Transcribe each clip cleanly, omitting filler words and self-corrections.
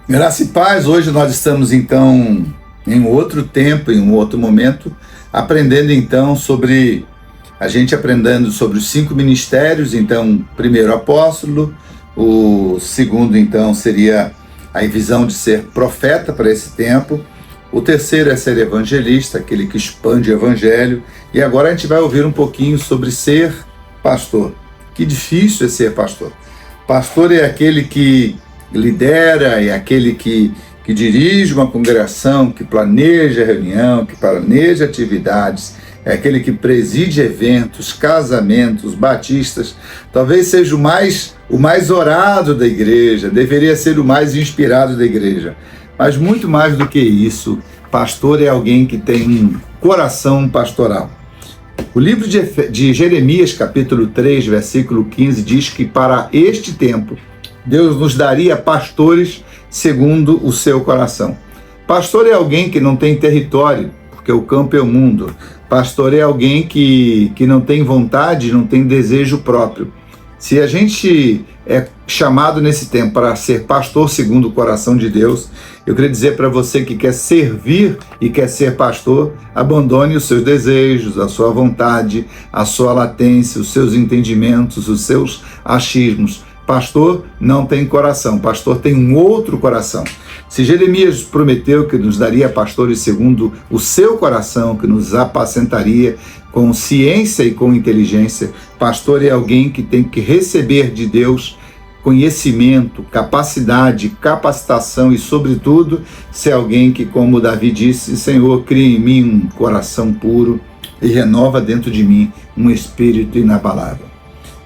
Graça e paz, hoje nós estamos então em outro tempo, em um outro momento, aprendendo então aprendendo sobre os 5 ministérios. Então, primeiro apóstolo, o segundo então seria a visão de ser profeta para esse tempo, o terceiro é ser evangelista, aquele que expande o evangelho, e agora a gente vai ouvir um pouquinho sobre ser pastor. Que difícil é ser pastor. Pastor é aquele que lidera, é aquele que dirige uma congregação, que planeja reunião, que planeja atividades, é aquele que preside eventos, casamentos, batistas. Talvez seja o mais orado da igreja, deveria ser o mais inspirado da igreja. Mas muito mais do que isso, pastor é alguém que tem um coração pastoral. O livro de Jeremias, capítulo 3, versículo 15, diz que para este tempo, Deus nos daria pastores segundo o seu coração. Pastor é alguém que não tem território, porque o campo é o mundo. Pastor é alguém que não tem vontade, não tem desejo próprio. Se a gente é chamado nesse tempo para ser pastor segundo o coração de Deus, eu queria dizer para você que quer servir e quer ser pastor, abandone os seus desejos, a sua vontade, a sua latência, os seus entendimentos, os seus achismos. Pastor não tem coração, pastor tem um outro coração. Se Jeremias prometeu que nos daria pastores segundo o seu coração, que nos apacentaria com ciência e com inteligência, pastor é alguém que tem que receber de Deus conhecimento, capacidade, capacitação e, sobretudo, ser alguém que, como Davi disse, Senhor, cria em mim um coração puro e renova dentro de mim um espírito inabalável.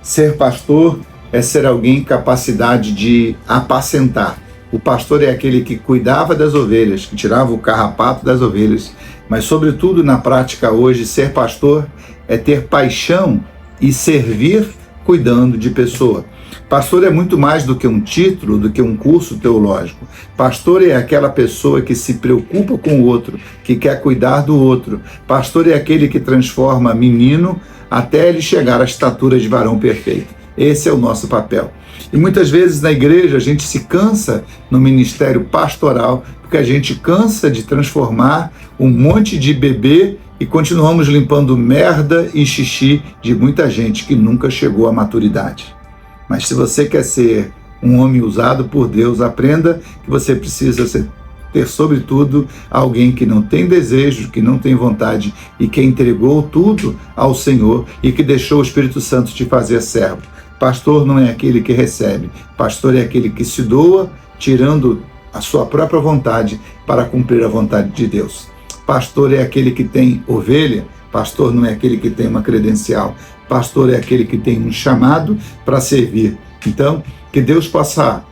Ser pastor é ser alguém com capacidade de apacentar. O pastor é aquele que cuidava das ovelhas, que tirava o carrapato das ovelhas, mas sobretudo na prática hoje, ser pastor é ter paixão e servir cuidando de pessoa. Pastor é muito mais do que um título, do que um curso teológico. Pastor é aquela pessoa que se preocupa com o outro, que quer cuidar do outro. Pastor é aquele que transforma menino até ele chegar à estatura de varão perfeito. Esse é o nosso papel. E muitas vezes na igreja a gente se cansa no ministério pastoral, porque a gente cansa de transformar um monte de bebê e continuamos limpando merda e xixi de muita gente que nunca chegou à maturidade. Mas se você quer ser um homem usado por Deus, aprenda que você precisa ter, sobretudo, alguém que não tem desejo, que não tem vontade e que entregou tudo ao Senhor e que deixou o Espírito Santo te fazer servo. Pastor não é aquele que recebe, pastor é aquele que se doa, tirando a sua própria vontade para cumprir a vontade de Deus. Pastor é aquele que tem ovelha, pastor não é aquele que tem uma credencial, pastor é aquele que tem um chamado para servir. Então, que Deus possa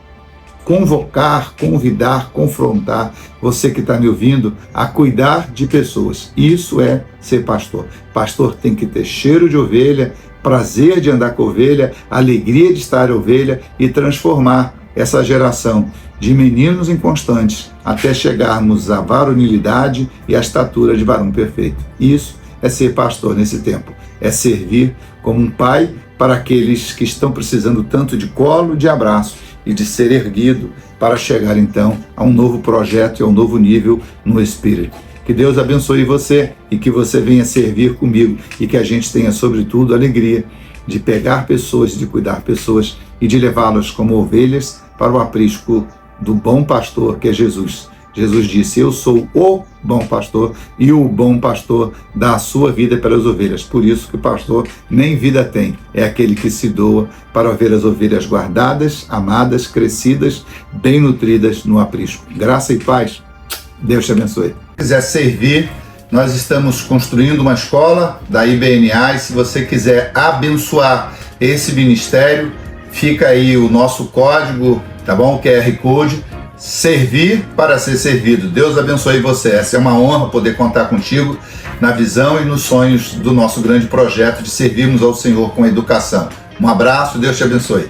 convocar, convidar, confrontar você que está me ouvindo a cuidar de pessoas. Isso é ser pastor. Pastor tem que ter cheiro de ovelha, prazer de andar com ovelha, alegria de estar ovelha e transformar essa geração de meninos inconstantes até chegarmos à varonilidade e à estatura de varão perfeito. Isso é ser pastor nesse tempo, é servir como um pai para aqueles que estão precisando tanto de colo, de abraço e de ser erguido para chegar então a um novo projeto e a um novo nível no Espírito. Que Deus abençoe você e que você venha servir comigo e que a gente tenha, sobretudo, a alegria de pegar pessoas, de cuidar pessoas e de levá-las como ovelhas para o aprisco do bom pastor que é Jesus. Jesus disse, eu sou o bom pastor e o bom pastor dá a sua vida pelas ovelhas. Por isso que o pastor nem vida tem, é aquele que se doa para ver as ovelhas guardadas, amadas, crescidas, bem nutridas no aprisco. Graça e paz. Deus te abençoe. Se quiser servir, nós estamos construindo uma escola da IBNA e se você quiser abençoar esse ministério, fica aí o nosso código, tá bom? O QR Code, servir para ser servido. Deus abençoe você. Essa é uma honra poder contar contigo na visão e nos sonhos do nosso grande projeto de servirmos ao Senhor com educação. Um abraço, Deus te abençoe.